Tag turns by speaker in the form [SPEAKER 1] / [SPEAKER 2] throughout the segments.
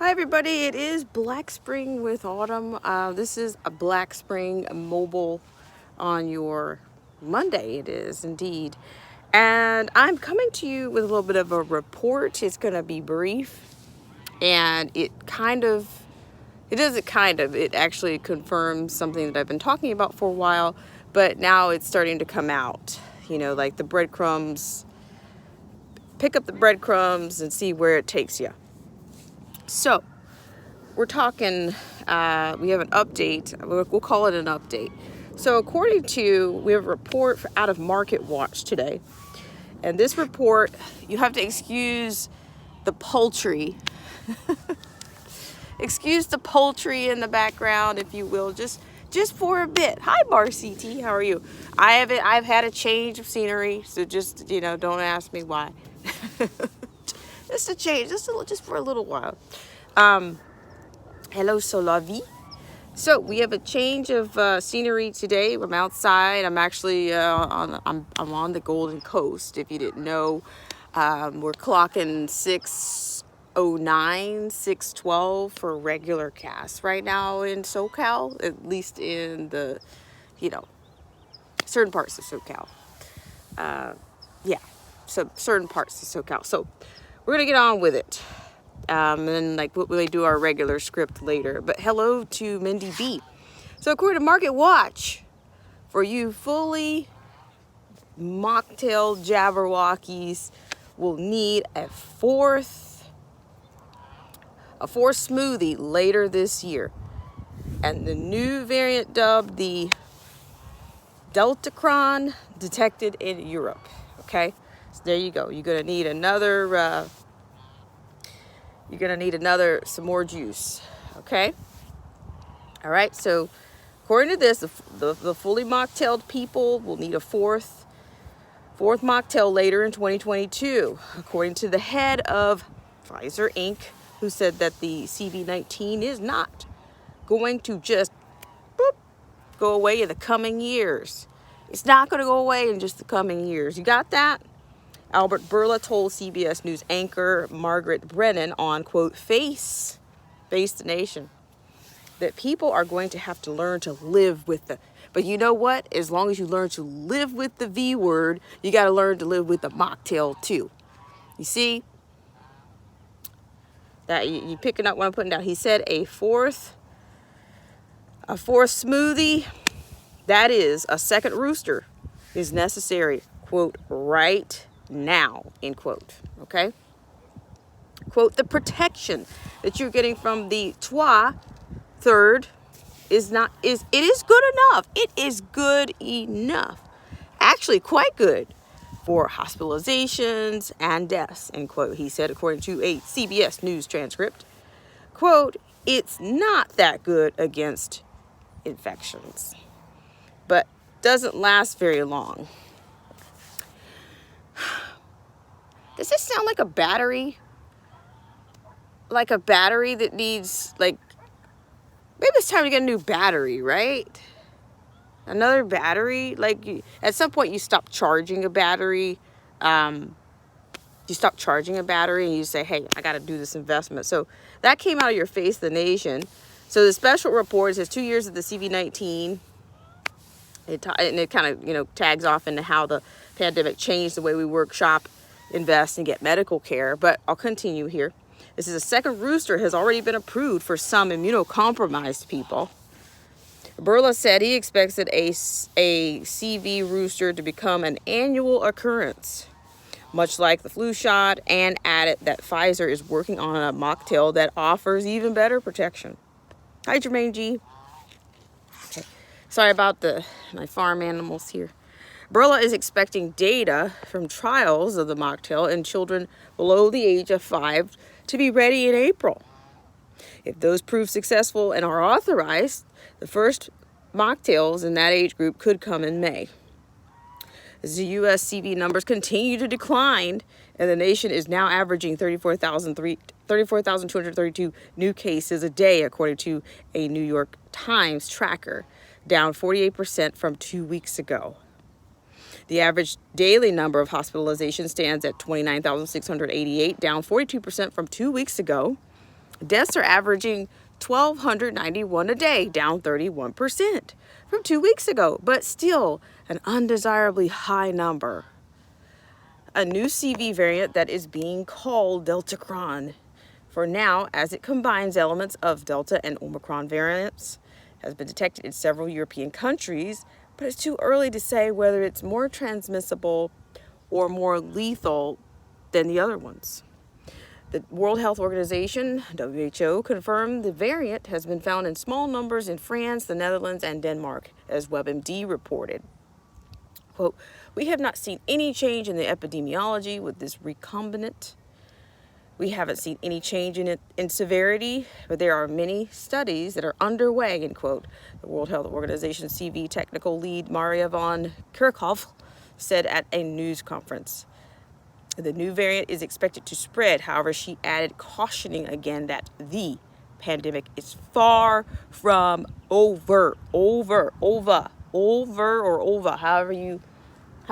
[SPEAKER 1] Hi everybody, it is Black Spring with Autumn. This is a Black Spring mobile on your Monday, it is indeed. And I'm coming to you with a little bit of a report. It's going to be brief, and it actually confirms something that I've been talking about for a while, but now it's starting to come out. You know, like the breadcrumbs, pick up the breadcrumbs and see where it takes you. So, we're talking, we have an update. We'll call it an update. So according to, we have a report out of Market Watch today. And this report, you have to excuse the poultry. Excuse the poultry in the background, if you will, just for a bit. Hi, Bar-CT, how are you? I've had a change of scenery, so just, don't ask me why. Just a change, just for a little while. Hello, Solavi. So we have a change of scenery today. I'm outside. I'm actually I'm on the Golden Coast. If you didn't know, we're clocking 6:09, 6:12 for regular cast right now in SoCal. At least in the, certain parts of SoCal. Yeah, so certain parts of SoCal. So we're gonna get on with it. And then we'll do our regular script later. But hello to Mindy B. So according to Market Watch, for you fully mocktail Jabberwockies, will need a fourth smoothie later this year. And the new variant dubbed the Deltacron detected in Europe. Okay, so there you go. You're gonna need another. Some more juice. Okay. All right. So, according to this, the fully mocktailed people will need a fourth mocktail later in 2022, according to the head of Pfizer Inc., who said that the CV-19 is not going to just go away in the coming years. It's not going to go away in just the coming years. You got that? Albert Bourla told CBS News anchor Margaret Brennan on, quote, Face the Nation, that people are going to have to learn to live with but you know what? As long as you learn to live with the V word, you got to learn to live with the mocktail too. You see? That you picking up what I'm putting down. He said a fourth smoothie, that is a second rooster, is necessary, quote, right now, end quote. Okay? Quote, the protection that you're getting from the third is good enough. It is good enough. Actually, quite good for hospitalizations and deaths, end quote. He said, according to a CBS News transcript, quote, it's not that good against infections, but doesn't last very long. Does this sound like a battery? Like a battery that needs, maybe it's time to get a new battery, right? Another battery? At some point you stop charging a battery. You stop charging a battery and you say, hey, I got to do this investment. So that came out of your Face the Nation. So the special report says 2 years of the CV-19. And it kind of, tags off into how the pandemic changed the way we work, shop, invest, and get medical care. But I'll continue here. This is a second rooster has already been approved for some immunocompromised people. Bourla said he expects that a CV rooster to become an annual occurrence, much like the flu shot, and added that Pfizer is working on a mocktail that offers even better protection. Hi, Jermaine G. Okay. Sorry about my farm animals here. Bourla is expecting data from trials of the mocktail in children below the age of 5 to be ready in April. If those prove successful and are authorized, the first mocktails in that age group could come in May. As the U.S. CV numbers continue to decline, and the nation is now averaging 34,232 new cases a day, according to a New York Times tracker, down 48% from 2 weeks ago. The average daily number of hospitalizations stands at 29,688, down 42% from 2 weeks ago. Deaths are averaging 1,291 a day, down 31% from 2 weeks ago, but still an undesirably high number. A new CV variant that is being called Deltacron for now, as it combines elements of Delta and Omicron variants, has been detected in several European countries, but it's too early to say whether it's more transmissible or more lethal than the other ones. The World Health Organization, WHO, confirmed the variant has been found in small numbers in France, the Netherlands, and Denmark, as WebMD reported. Quote, "We have not seen any change in the epidemiology with this recombinant. We haven't seen any change in it in severity, but there are many studies that are underway," end quote. The World Health Organization CV technical lead Maria von Kerkhoff said at a news conference. The new variant is expected to spread. However, she added, cautioning again that the pandemic is far from over,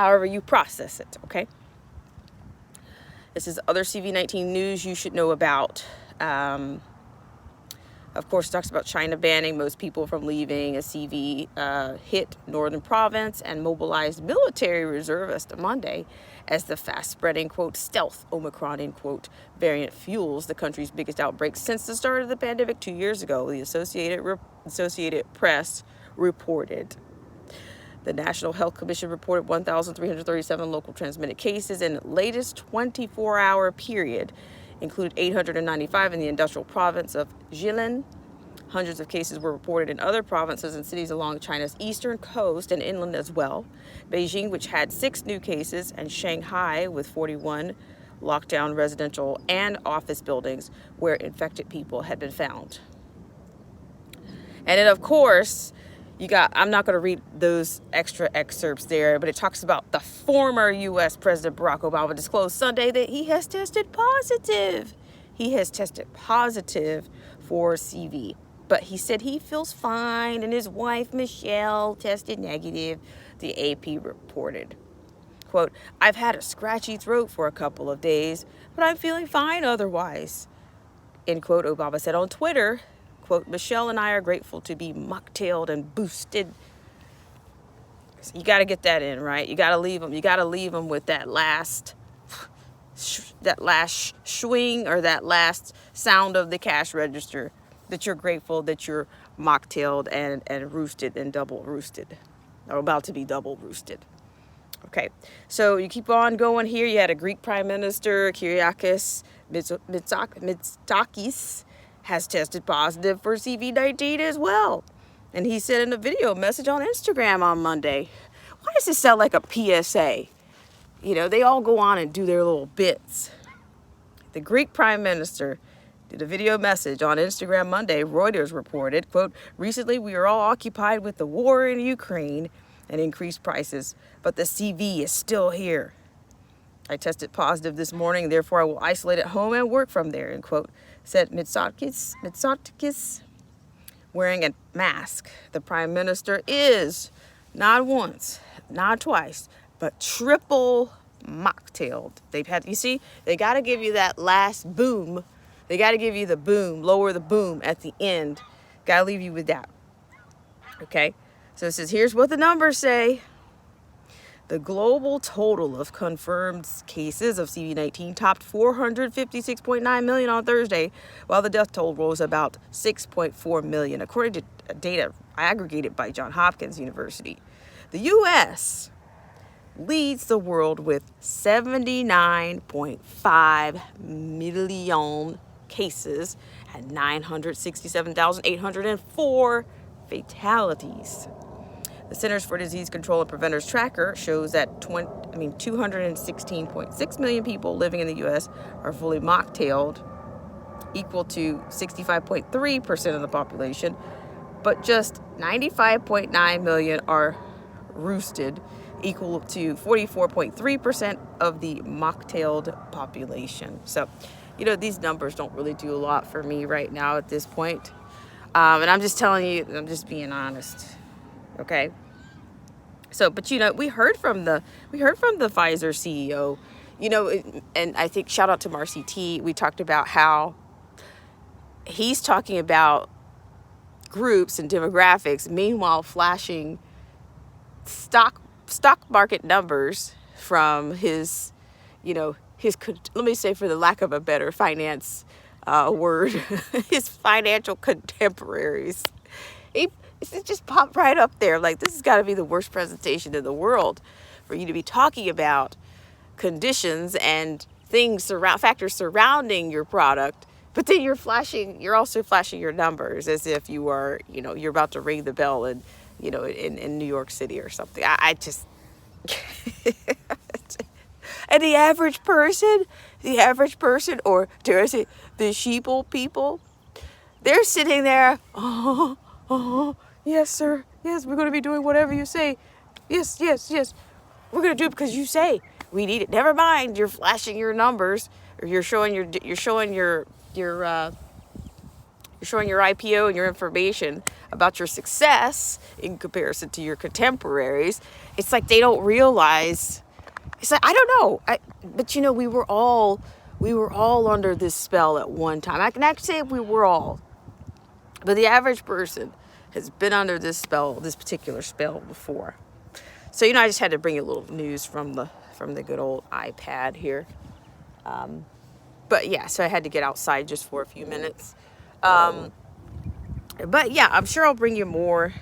[SPEAKER 1] however you process it, okay? This is other CV-19 news you should know about. Of course, it talks about China banning most people from leaving. A CV hit northern province and mobilized military reservists on Monday as the fast-spreading, quote, stealth Omicron, end quote, variant fuels the country's biggest outbreak since the start of the pandemic 2 years ago, the Associated Press reported. The National Health Commission reported 1,337 local transmitted cases in the latest 24-hour period, included 895 in the industrial province of Jilin. Hundreds of cases were reported in other provinces and cities along China's eastern coast and inland as well. Beijing, which had 6 new cases, and Shanghai, with 41, locked down residential and office buildings where infected people had been found. And then, of course, I'm not going to read those extra excerpts there, but it talks about the former U.S. President Barack Obama disclosed Sunday that he has tested positive. He has tested positive for CV, but he said he feels fine, and his wife, Michelle, tested negative, the AP reported. Quote, "I've had a scratchy throat for a couple of days, but I'm feeling fine otherwise," end quote, Obama said on Twitter. Quote, "Michelle and I are grateful to be mocktailed and boosted." So you got to get that in, right? You got to leave them. You got to leave them with that last swing or that last sound of the cash register, that you're grateful that you're mocktailed and roosted and double roosted, or about to be double roosted. Okay, so you keep on going here. You had a Greek Prime Minister, Kyriakos Mitsotakis, has tested positive for CV-19 as well. And he said in a video message on Instagram on Monday. Why does this sound like a PSA? You know, they all go on and do their little bits. The Greek Prime Minister did a video message on Instagram Monday, Reuters reported, quote, "Recently we are all occupied with the war in Ukraine and increased prices, but the CV is still here. I tested positive this morning, therefore I will isolate at home and work from there," end quote, said Mitsotakis, wearing a mask. The Prime Minister is not once, not twice, but triple mocktailed. They got to give you that last boom. They got to give you the boom, lower the boom at the end. Got to leave you with that. Okay? So it says, here's what the numbers say. The global total of confirmed cases of CV-19 topped 456.9 million on Thursday, while the death toll rose about 6.4 million, according to data aggregated by Johns Hopkins University. The U.S. leads the world with 79.5 million cases and 967,804 fatalities. The Centers for Disease Control and Preventers Tracker shows that 216.6 million people living in the U.S. are fully mocktailed, equal to 65.3% of the population, but just 95.9 million are roosted, equal to 44.3% of the mocktailed population. So, you know, these numbers don't really do a lot for me right now at this point. And I'm just telling you, I'm just being honest. Okay. So, but you know, we heard from the Pfizer CEO, you know, and I think shout out to Marcy T. We talked about how he's talking about groups and demographics, meanwhile flashing stock market numbers from his, you know, let me say, for the lack of a better finance word, his financial contemporaries. It just popped right up there. Like, this has got to be the worst presentation in the world for you to be talking about conditions and factors surrounding your product, but then you're also flashing your numbers as if you are, you're about to ring the bell in New York City or something. I just and the average person, or dare I say the sheeple people, they're sitting there, yes sir, yes, we're going to be doing whatever you say, yes, we're going to do it because you say we need it. Never mind, you're flashing your numbers, or you're showing your IPO and your information about your success in comparison to your contemporaries. It's like they don't realize. It's like, I don't know, but we were all under this spell at one time. I can say we were all, but the average person has been under this particular spell before. So I just had to bring you a little news from the good old iPad here. But yeah, so I had to get outside just for a few minutes. But yeah, I'm sure I'll bring you more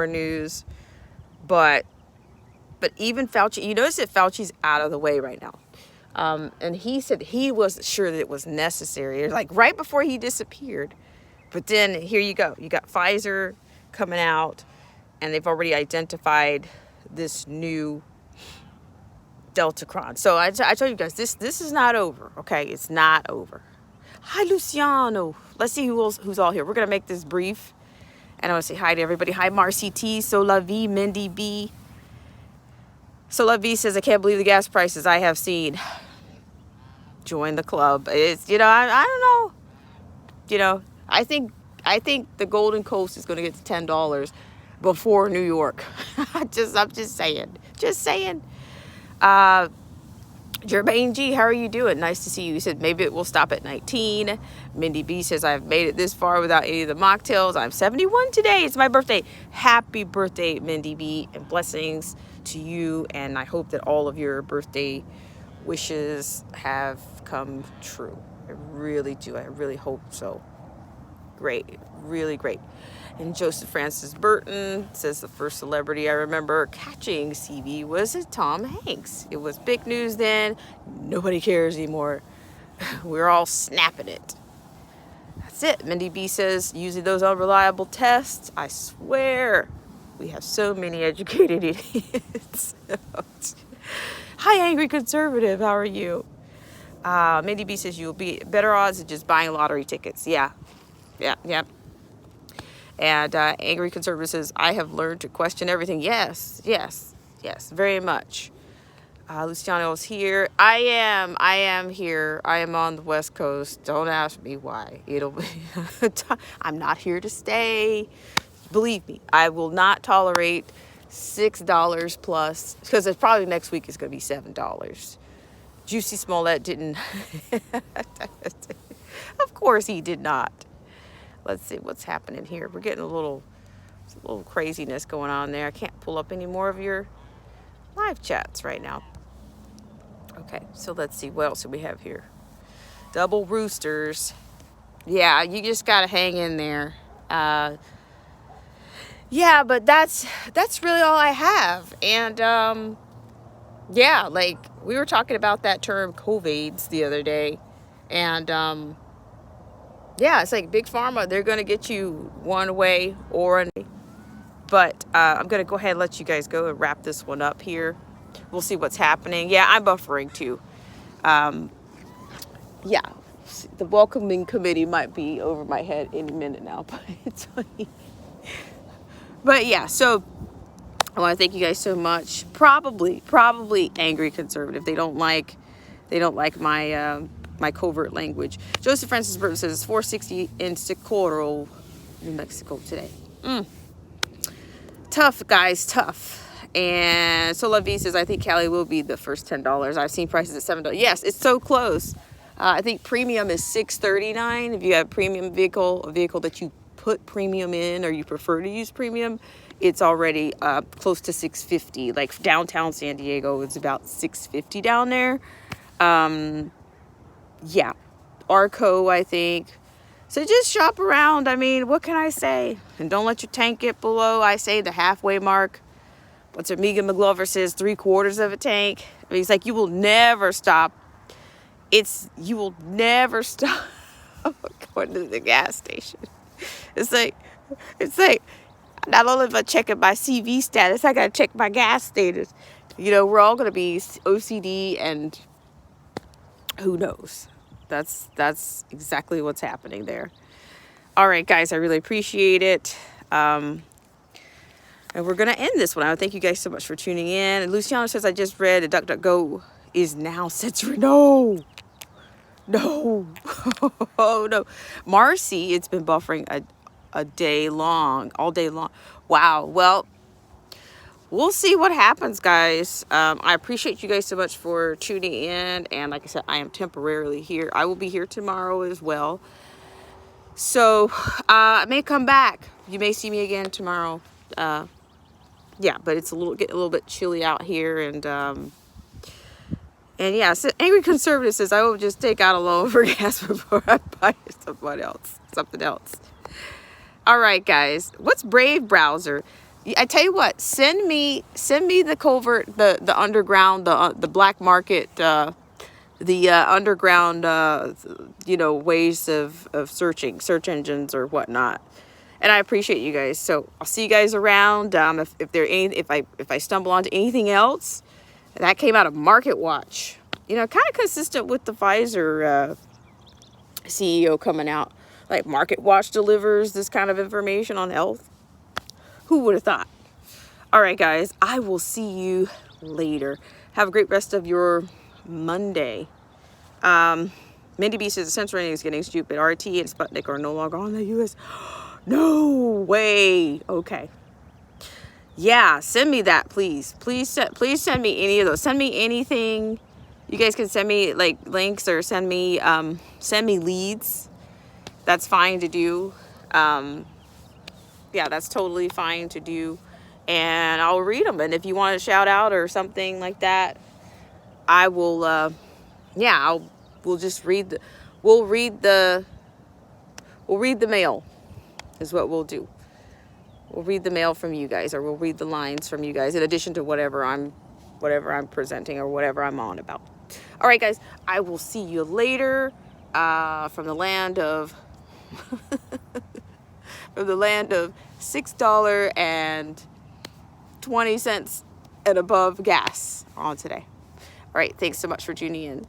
[SPEAKER 1] news. But even Fauci, you notice that Fauci's out of the way right now. And he said he wasn't sure that it was necessary, like right before he disappeared. But then here you go. You got Pfizer coming out, and they've already identified this new Deltacron. So I told you guys, this is not over, okay? It's not over. Hi, Luciano. Let's see who's all here. We're going to make this brief. And I want to say hi to everybody. Hi, Marcy T, Sola V, Mindy B. Sola V says, I can't believe the gas prices I have seen. Join the club. It's, I don't know. I think the Golden Coast is going to get to $10 before New York. I'm just saying. Jermaine G, how are you doing? Nice to see you. He said maybe it will stop at 19. Mindy B says I've made it this far without any of the mocktails. I'm 71 today. It's my birthday. Happy birthday, Mindy B, and blessings to you. And I hope that all of your birthday wishes have come true. I really do. I really hope so. Great. Really great. And Joseph Francis Burton says the first celebrity I remember catching CV was Tom Hanks. It was big news then. Nobody cares anymore. We're all snapping it. That's it. Mindy B says, using those unreliable tests, I swear we have so many educated idiots. Hi, Angry Conservative. How are you? Mindy B says you'll be better odds than just buying lottery tickets. Yeah. And Angry Conservative says, I have learned to question everything. Yes, very much. Luciano's here. I am here. I am on the West Coast. Don't ask me why. It'll be I'm not here to stay. Believe me, I will not tolerate $6 plus, because it's probably next week is going to be $7. Juicy Smollett didn't. Of course he did not. Let's see what's happening here. We're getting a little craziness going on there. I can't pull up any more of your live chats right now. Okay, so let's see what else do we have here. Double roosters. Yeah, you just gotta hang in there. Yeah, but that's really all I have. And yeah, like we were talking about that term COVIDs the other day, and yeah, it's like Big Pharma. They're going to get you one way or another. But I'm going to go ahead and let you guys go and wrap this one up here. We'll see what's happening. Yeah, I'm buffering too. Yeah, the welcoming committee might be over my head any minute now. But it's funny. But yeah, so I want to thank you guys so much. Probably Angry Conservative. They don't like my covert language. Joseph Francis Burton says it's 460 in Socorro, New Mexico today. Tough, guys, tough. And Sola V says, I think Cali will be the first $10. I've seen prices at $7. Yes, it's so close. I think premium is $639. If you have premium vehicle, a vehicle that you put premium in, or you prefer to use premium, it's already close to $650. Like downtown San Diego, it's about $650 down there. Yeah, Arco, I think. So just shop around. I mean, what can I say? And don't let your tank get below, I say, the halfway mark. What's Amiga McGlover says, 3/4 of a tank. I mean, it's like you will never stop. You will never stop going to the gas station. It's like not only am I checking my CV status, I gotta check my gas status. You know, we're all gonna be OCD, and who knows? That's exactly what's happening there. All right, guys, I really appreciate it. And we're going to end this one. I thank you guys so much for tuning in. And Luciano says, I just read that DuckDuckGo is now set to... No. Oh, no. Marcy, it's been buffering a day long, all day long. Wow. Well, we'll see what happens, guys. I appreciate you guys so much for tuning in. And like I said, I am temporarily here. I will be here tomorrow as well. So I may come back. You may see me again tomorrow. Yeah, but it's getting a little bit chilly out here, and yeah, so Angry Conservative says I will just take out a loan for gas before I buy something else. All right, guys, what's Brave browser? I tell you what, send me the covert, the underground, the black market, the underground, ways of searching, search engines or whatnot. And I appreciate you guys. So I'll see you guys around. If I stumble onto anything else, that came out of Market Watch. Kind of consistent with the Pfizer CEO coming out. Like Market Watch delivers this kind of information on health. Who would have thought? All right, guys. I will see you later. Have a great rest of your Monday. Mindy B says the censoring is getting stupid. RT and Sputnik are no longer on the U.S. No way. Okay. Yeah, send me that, please. Please send me any of those. Send me anything. You guys can send me like links, or send me leads. That's fine to do. Yeah, that's totally fine to do. And I'll read them. And if you want a shout out or something like that, I will we'll read the mail. Is what we'll do. We'll read the mail from you guys, or we'll read the lines from you guys, in addition to whatever I'm presenting or whatever I'm on about. All right, guys, I will see you later from the land of $6.20 and above gas on today. All right, thanks so much for tuning in.